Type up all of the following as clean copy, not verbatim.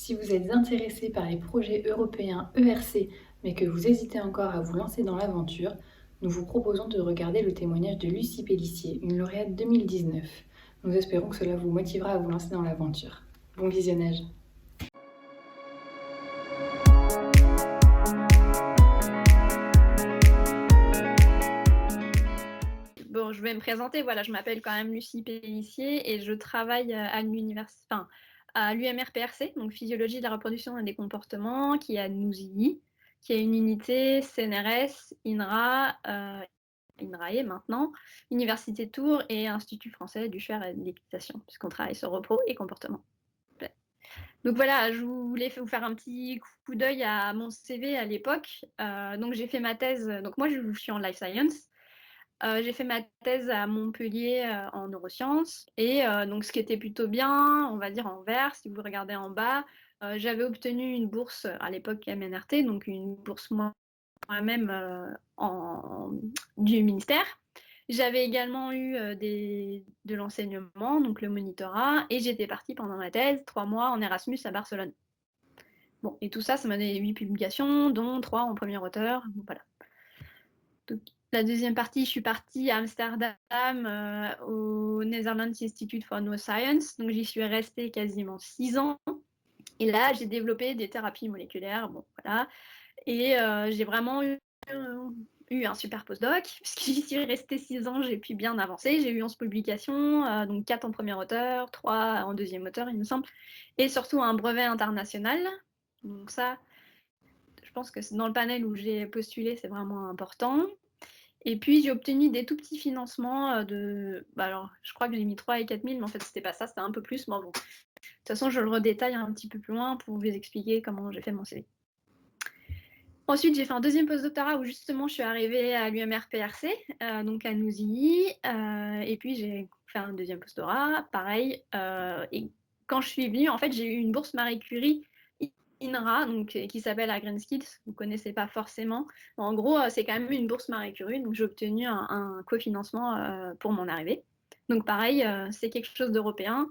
Si vous êtes intéressé par les projets européens ERC, mais que vous hésitez encore à vous lancer dans l'aventure, nous vous proposons de regarder le témoignage de Lucie Pellissier, une lauréate 2019. Nous espérons que cela vous motivera à vous lancer dans l'aventure. Bon visionnage! Bon, je vais me présenter. Voilà, je m'appelle quand même Lucie Pellissier et je travaille à à l'UMR-PRC, donc Physiologie de la reproduction et des comportements, qui est à Nousily, qui est une unité CNRS, INRA, INRAE maintenant, Université de Tours et Institut français du fer et de l'équitation, puisqu'on travaille sur repos et comportement. Donc voilà, je voulais vous faire un petit coup d'œil à mon CV à l'époque. Donc j'ai fait ma thèse, donc moi je suis en life science. J'ai fait ma thèse à Montpellier, en neurosciences et donc ce qui était plutôt bien, on va dire en vert, si vous regardez en bas, j'avais obtenu une bourse, à l'époque MNRT, donc une bourse moi-même, en du ministère. J'avais également eu, de l'enseignement, donc le monitorat et j'étais partie pendant ma thèse 3 mois en Erasmus à Barcelone. Bon et tout ça, ça m'a donné 8 publications, dont 3 en premier auteur, donc voilà. Donc, la deuxième partie, je suis partie à Amsterdam, au Netherlands Institute for Neuroscience. Donc, j'y suis restée quasiment 6 ans. Et là, j'ai développé des thérapies moléculaires. Bon, voilà. Et j'ai vraiment eu un super postdoc, puisque j'y suis restée 6 ans, j'ai pu bien avancer. J'ai eu 11 publications, donc 4 en premier auteur, 3 en deuxième auteur, il me semble, et surtout un brevet international. Donc ça, je pense que c'est dans le panel où j'ai postulé, c'est vraiment important. Et puis j'ai obtenu des tout petits financements alors je crois que j'ai mis 3 et 4 000, mais en fait c'était pas ça, c'était un peu plus. Bon, de toute façon, je le redétaille un petit peu plus loin pour vous expliquer comment j'ai fait mon CV. Ensuite, j'ai fait un deuxième postdoctorat où justement je suis arrivée à l'UMR-PRC, donc à Nousily, et puis j'ai fait un deuxième postdoctorat, pareil. Et quand je suis venue, en fait, j'ai eu une bourse Marie Curie INRA, donc, qui s'appelle Green Skills, vous ne connaissez pas forcément. En gros, c'est quand même une bourse Marie Curie, donc j'ai obtenu un cofinancement pour mon arrivée. Donc pareil, c'est quelque chose d'européen.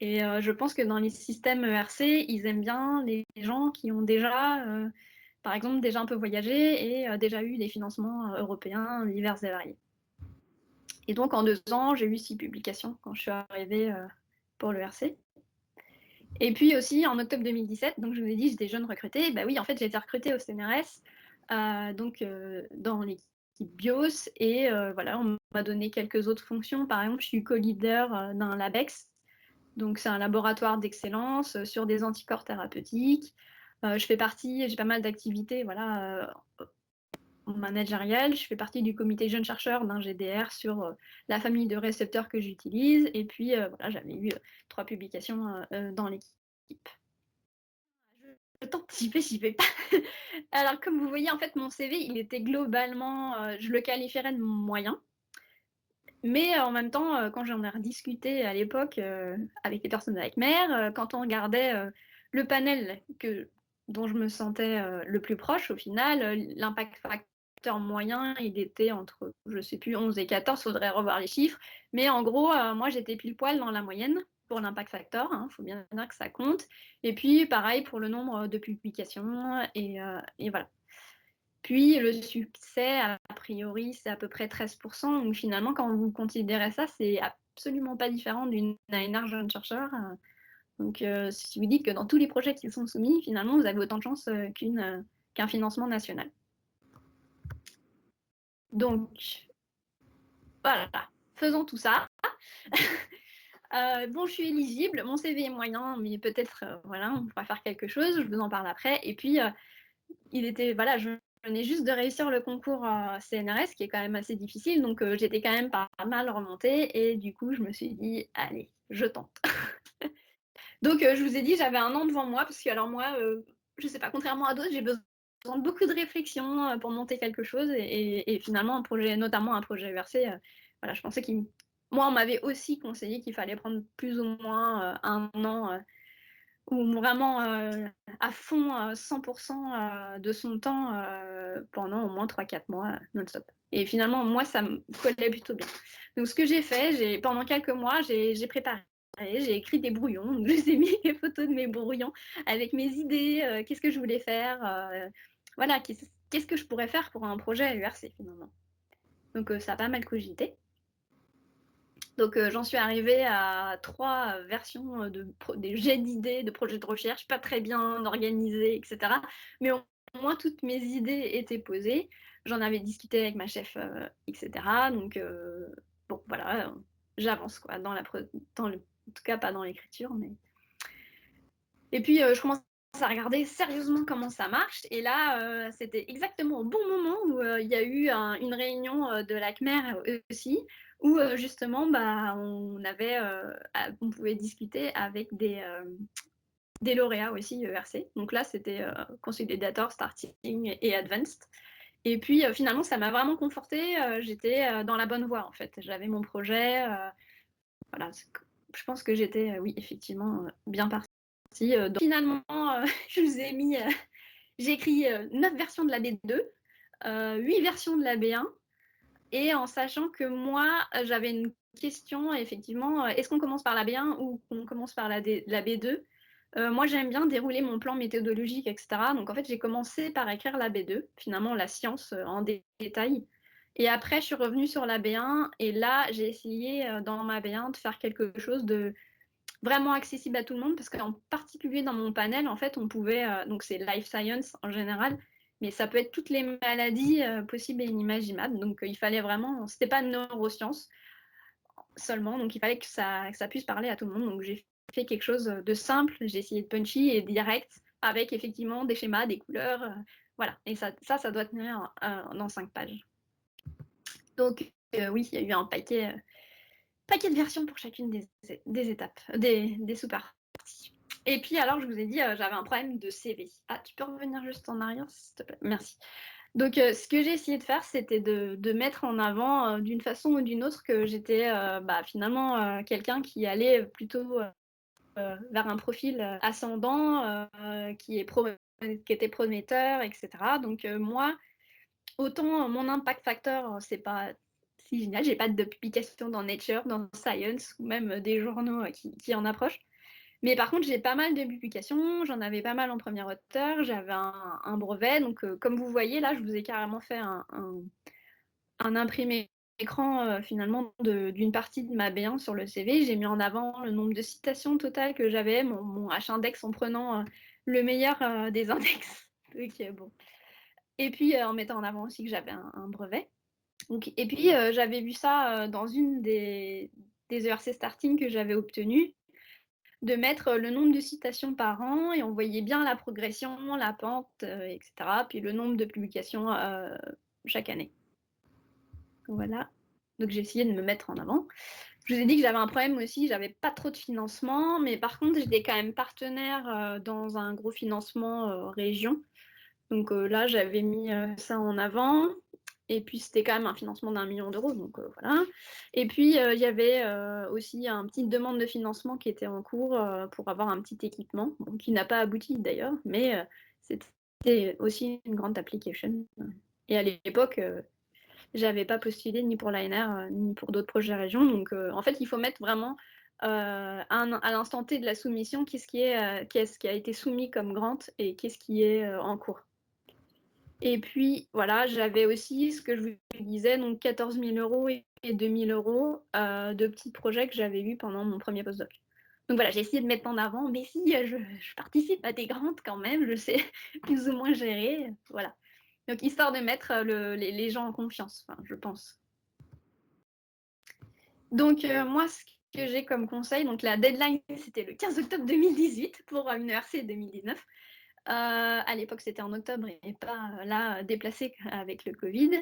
Et je pense que dans les systèmes ERC, ils aiment bien les gens qui ont déjà, par exemple, déjà un peu voyagé et déjà eu des financements européens divers et variés. Et donc en 2 ans, j'ai eu 6 publications quand je suis arrivée pour l'ERC. Et puis aussi en octobre 2017, donc je vous ai dit j'étais jeune recrutée, bah oui en fait j'ai été recrutée au CNRS, dans l'équipe BIOS et voilà, on m'a donné quelques autres fonctions. Par exemple, je suis co-leader d'un LabEx, donc c'est un laboratoire d'excellence sur des anticorps thérapeutiques. J'ai pas mal d'activités, voilà, managériales. Je fais partie du comité jeunes chercheurs d'un GDR sur la famille de récepteurs que j'utilise. Et puis voilà, j'avais eu 3 publications dans l'équipe. Je tente, j'y vais pas. Alors comme vous voyez, en fait, mon CV, il était globalement, je le qualifierais de moyen. Mais en même temps, quand j'en ai rediscuté à l'époque avec les personnes avec mère, quand on regardait le panel dont je me sentais le plus proche, au final, l'impact facteur moyen, il était entre, je sais plus, 11 et 14, faudrait revoir les chiffres. Mais en gros, moi, j'étais pile poil dans la moyenne pour l'impact factor, hein, faut bien dire que ça compte. Et puis, pareil pour le nombre de publications, et voilà. Puis le succès, a priori, c'est à peu près 13%. Donc finalement, quand vous considérez ça, c'est absolument pas différent d'une ANR jeune chercheur. Donc si vous dites que dans tous les projets qui sont soumis, finalement, vous avez autant de chances qu'un financement national. Donc voilà, faisons tout ça. Bon, je suis éligible, mon CV est moyen, mais peut-être, voilà, on pourra faire quelque chose, je vous en parle après. Et puis, voilà, je venais juste de réussir le concours CNRS, qui est quand même assez difficile, donc j'étais quand même pas mal remontée, et du coup, je me suis dit, allez, je tente. Donc, je vous ai dit, j'avais 1 an devant moi, parce que alors moi, je sais pas, contrairement à d'autres, j'ai besoin de beaucoup de réflexion pour monter quelque chose, et finalement, notamment un projet ERC, voilà, je pensais moi, on m'avait aussi conseillé qu'il fallait prendre plus ou moins 1 an ou vraiment à fond 100% de son temps pendant au moins 3-4 mois non-stop. Et finalement, moi, ça me collait plutôt bien. Donc, ce que j'ai fait, pendant quelques mois, j'ai préparé j'ai écrit des brouillons, donc je vous ai mis les photos de mes brouillons avec mes idées, qu'est-ce que je voulais faire, voilà, qu'est-ce que je pourrais faire pour un projet à l'URC finalement. Donc ça a pas mal cogité. Donc j'en suis arrivée à 3 versions des jets d'idées de projets de recherche, pas très bien organisés, et cetera. Mais au moins toutes mes idées étaient posées. J'en avais discuté avec ma chef, et cetera. Donc bon voilà, j'avance quoi en tout cas pas dans l'écriture, mais et puis je commence à regarder sérieusement comment ça marche. Et là, c'était exactement au bon moment où il y a eu une réunion de la CMER aussi, où justement, bah, on pouvait discuter avec des lauréats aussi ERC. Donc là, c'était Consolidator, Starting et Advanced. Et puis finalement, ça m'a vraiment confortée. J'étais dans la bonne voie en fait. J'avais mon projet. Voilà, je pense que j'étais, oui, effectivement, bien partie. Donc finalement, je vous ai mis, j'ai écrit 9 versions de la B2, 8 versions de la B1, et en sachant que moi, j'avais une question, effectivement, est-ce qu'on commence par la B1 ou on commence par la B2? Moi, j'aime bien dérouler mon plan méthodologique, etc. Donc en fait, j'ai commencé par écrire la B2, finalement la science en détail. Et après, je suis revenue sur la B1, et là, j'ai essayé dans ma B1 de faire quelque chose de vraiment accessible à tout le monde, parce qu'en particulier dans mon panel, en fait, on pouvait, donc c'est life science en général, mais ça peut être toutes les maladies possibles et inimaginables. Donc il fallait vraiment, c'était pas neurosciences seulement, donc il fallait que ça puisse parler à tout le monde. Donc j'ai fait quelque chose de simple, j'ai essayé de punchy et direct, avec effectivement des schémas, des couleurs, voilà. Et ça doit tenir dans 5 pages. Donc oui, il y a eu un paquet de versions pour chacune des étapes, des sous-parties. Et puis alors, je vous ai dit, j'avais un problème de CV. Ah, tu peux revenir juste en arrière, s'il te plaît? Merci. Donc, ce que j'ai essayé de faire, c'était de mettre en avant, d'une façon ou d'une autre, que j'étais finalement quelqu'un qui allait plutôt vers un profil ascendant, qui était prometteur, etc. Donc, moi, autant mon impact factor, c'est pas si génial, j'ai pas de publication dans Nature, dans Science, ou même des journaux qui en approchent. Mais par contre, j'ai pas mal de publications, j'en avais pas mal en premier auteur, j'avais un brevet. Donc, comme vous voyez, là, je vous ai carrément fait un imprimé écran finalement d'une partie de ma B1 sur le CV. J'ai mis en avant le nombre de citations totales que j'avais, mon H-index en prenant le meilleur des index. Donc, bon. Et puis en mettant en avant aussi que j'avais un brevet. Donc, et puis j'avais vu ça dans une des ERC Starting que j'avais obtenues, de mettre le nombre de citations par an, et on voyait bien la progression, la pente, etc. Puis le nombre de publications chaque année. Voilà. Donc j'ai essayé de me mettre en avant. Je vous ai dit que j'avais un problème aussi, j'avais pas trop de financement, mais par contre j'étais quand même partenaire dans un gros financement région. Donc là j'avais mis ça en avant. Et puis c'était quand même un financement d'1 million d'euros, donc voilà. Et puis il y avait aussi une petite demande de financement qui était en cours pour avoir un petit équipement, bon, qui n'a pas abouti d'ailleurs, mais c'était aussi une grande application. Et à l'époque, j'avais pas postulé ni pour l'ANR ni pour d'autres projets région. Donc en fait, il faut mettre vraiment à l'instant T de la soumission qu'est-ce qui a été soumis comme grant et qu'est-ce qui est en cours. Et puis, voilà, j'avais aussi ce que je vous disais, donc 14 000 euros et 2 000 euros de petits projets que j'avais eus pendant mon premier postdoc. Donc voilà, j'ai essayé de mettre en avant, mais si, je participe à des grants quand même, je sais plus ou moins gérer, voilà. Donc, histoire de mettre les gens en confiance, enfin, je pense. Donc, moi, ce que j'ai comme conseil, donc la deadline, c'était le 15 octobre 2018 pour une ERC 2019. À l'époque, c'était en octobre et pas là déplacé avec le Covid.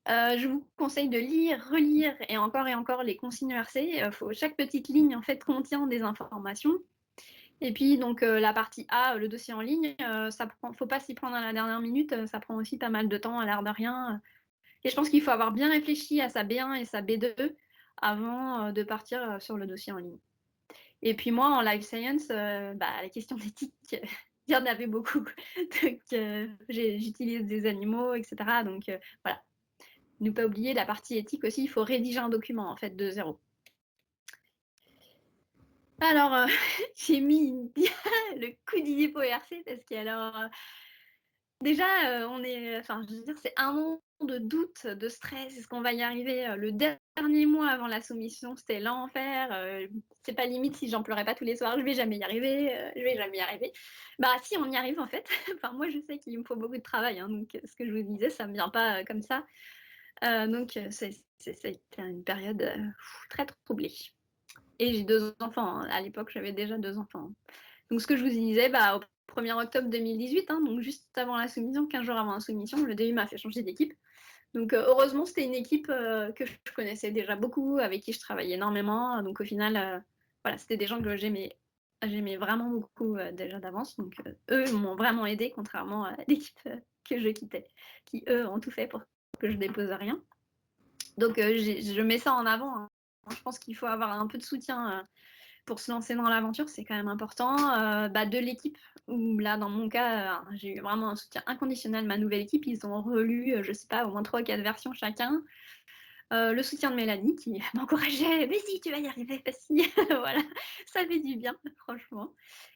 Je vous conseille de lire, relire et encore les consignes ERC. Chaque petite ligne en fait contient des informations. Et puis donc la partie A, le dossier en ligne, faut pas s'y prendre à la dernière minute. Ça prend aussi pas mal de temps à l'air de rien. Et je pense qu'il faut avoir bien réfléchi à sa B1 et sa B2 avant de partir sur le dossier en ligne. Et puis moi, en life science, la question d'éthique, il y en avait beaucoup. Donc, j'utilise des animaux, etc. Donc, voilà. Ne pas oublier la partie éthique aussi, il faut rédiger un document, en fait, de zéro. Alors, j'ai mis bien le coup d'idée pour ERC parce qu'alors, déjà, on est enfin, je veux dire, c'est un an de doute, de stress. Est-ce qu'on va y arriver? Le dernier mois avant la soumission, c'était l'enfer, c'est pas limite si j'en pleurais pas tous les soirs: «Je vais jamais y arriver, je vais jamais y arriver». Bah si, on y arrive en fait. Enfin, moi, je sais qu'il me faut beaucoup de travail, hein, donc ce que je vous disais, ça me vient pas, comme ça. Donc ça a été une période, très troublée et j'ai 2 enfants, hein. À l'époque, j'avais déjà 2 enfants, hein. Donc ce que je vous disais, bah, au 1er octobre 2018, hein, donc juste avant la soumission, 15 jours avant la soumission, le DU m'a fait changer d'équipe. Donc heureusement, c'était une équipe, que je connaissais déjà beaucoup, avec qui je travaillais énormément. Donc au final, voilà, c'était des gens que j'aimais vraiment beaucoup, déjà d'avance. Donc eux m'ont vraiment aidée contrairement à l'équipe, que je quittais, qui eux ont tout fait pour que je dépose rien. Donc je mets ça en avant, hein. Je pense qu'il faut avoir un peu de soutien, pour se lancer dans l'aventure, c'est quand même important. Bah, de l'équipe, où là, dans mon cas, j'ai eu vraiment un soutien inconditionnel. Ma nouvelle équipe, ils ont relu, je sais pas, au moins 3 ou 4 versions chacun. Le soutien de Mélanie qui m'encourageait: «Vas-y, tu vas y arriver, vas-y!» Voilà, ça fait du bien, franchement.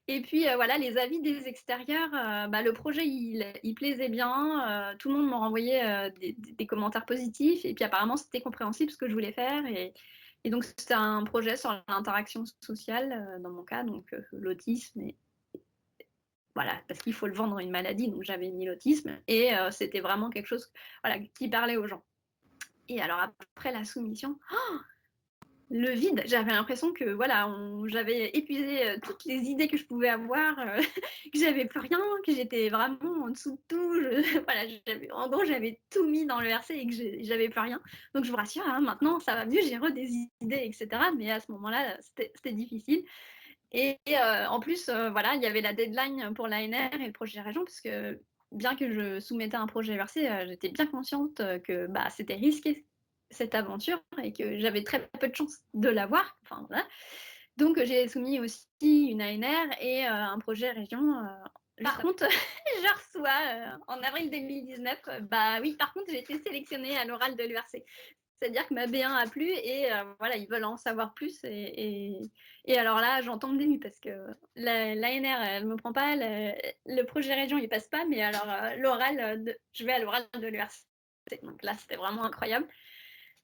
Et puis, voilà, les avis des extérieurs, bah, le projet, il plaisait bien, tout le monde m'a renvoyé, des commentaires positifs et puis apparemment, c'était compréhensible ce que je voulais faire et donc c'était un projet sur l'interaction sociale, dans mon cas, donc l'autisme et voilà, parce qu'il faut le vendre une maladie, donc j'avais mis l'autisme et c'était vraiment quelque chose, voilà, qui parlait aux gens. Et alors après la soumission, le vide, j'avais l'impression que voilà, j'avais épuisé toutes les idées que je pouvais avoir, que j'avais plus rien, que j'étais vraiment en dessous de tout. Voilà, en gros, j'avais tout mis dans le RC et que j'avais plus rien. Donc je vous rassure, hein, maintenant ça va mieux, j'ai des idées, etc. Mais à ce moment-là, c'était difficile. Et en plus, voilà, il y avait la deadline pour l'ANR et le projet région, parce que bien que je soumettais un projet ERC, j'étais bien consciente que bah, c'était risqué cette aventure et que j'avais très peu de chance de l'avoir. Enfin, voilà. Donc j'ai soumis aussi une ANR et un projet région. Par contre, je reçois en avril 2019, bah oui, par contre, j'ai été sélectionnée à l'oral de l'URC. C'est-à-dire que ma B1 a plu et voilà, ils veulent en savoir plus et alors là, j'en tombe des nues parce que l'ANR, elle me prend pas, le projet région, il passe pas, mais alors l'oral, je vais à l'oral de l'URC. Donc là, c'était vraiment incroyable.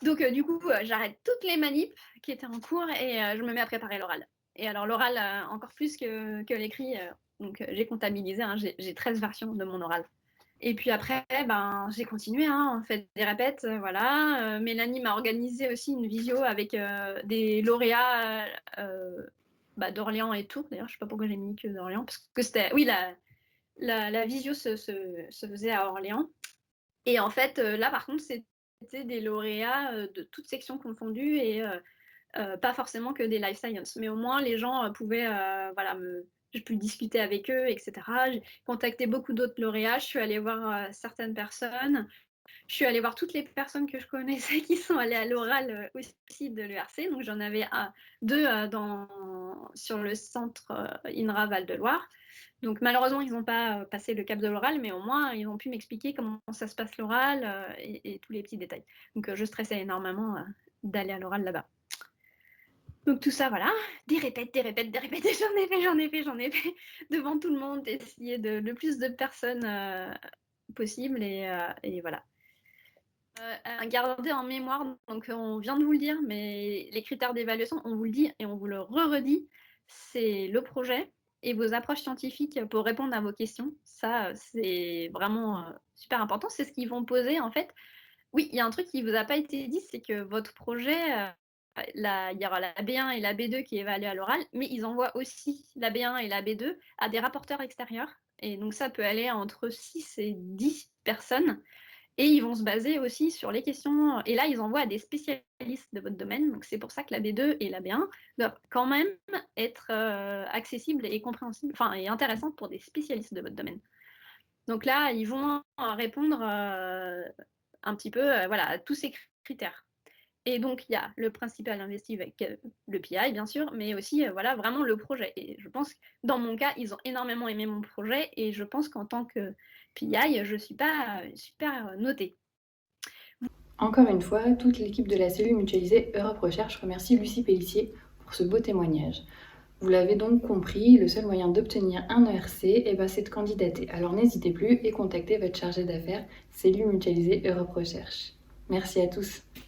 Donc du coup, j'arrête toutes les manips qui étaient en cours et je me mets à préparer l'oral. Et alors l'oral, encore plus que l'écrit, donc j'ai comptabilisé, hein, j'ai 13 versions de mon oral. Et puis après, ben, j'ai continué, hein, on fait des répètes, voilà. Mélanie m'a organisé aussi une visio avec des lauréats bah, d'Orléans et Tours. D'ailleurs, je sais pas pourquoi j'ai mis que d'Orléans, parce que c'était, oui, la visio se faisait à Orléans. Et en fait, là, par contre, c'était des lauréats de toutes sections confondues et pas forcément que des life science. Mais au moins, les gens pouvaient, voilà, je pu discuter avec eux, etc. J'ai contacté beaucoup d'autres lauréats. Je suis allée voir certaines personnes. Je suis allée voir toutes les personnes que je connaissais qui sont allées à l'oral aussi de l'ERC. Donc j'en avais deux sur le centre INRA Val-de-Loire. Donc malheureusement, ils n'ont pas passé le cap de l'oral, mais au moins, ils ont pu m'expliquer comment ça se passe l'oral et tous les petits détails. Donc je stressais énormément d'aller à l'oral là-bas. Donc tout ça, voilà, des répètes, des répètes, des répètes, j'en ai fait, devant tout le monde, essayer de le plus de personnes possible, et voilà. À garder en mémoire, donc on vient de vous le dire, mais les critères d'évaluation, on vous le dit et on vous le redit, c'est le projet et vos approches scientifiques pour répondre à vos questions. Ça, c'est vraiment super important. C'est ce qu'ils vont poser en fait. Oui, il y a un truc qui vous a pas été dit, c'est que votre projet, il y aura la B1 et la B2 qui est évaluée à l'oral, mais ils envoient aussi la B1 et la B2 à des rapporteurs extérieurs. Et donc ça peut aller entre 6 et 10 personnes. Et ils vont se baser aussi sur les questions. Et là, ils envoient à des spécialistes de votre domaine. Donc c'est pour ça que la B2 et la B1 doivent quand même être accessibles et compréhensibles, enfin et intéressantes pour des spécialistes de votre domaine. Donc là, ils vont répondre un petit peu voilà, à tous ces critères. Et donc, il y a le principal investi avec le PI, bien sûr, mais aussi voilà, vraiment le projet. Et je pense que dans mon cas, ils ont énormément aimé mon projet et je pense qu'en tant que PI, je ne suis pas super notée. Encore une fois, toute l'équipe de la cellule mutualisée Europe Recherche remercie Lucie Pellissier pour ce beau témoignage. Vous l'avez donc compris, le seul moyen d'obtenir un ERC, c'est de candidater. Alors n'hésitez plus et contactez votre chargé d'affaires, cellule mutualisée Europe Recherche. Merci à tous.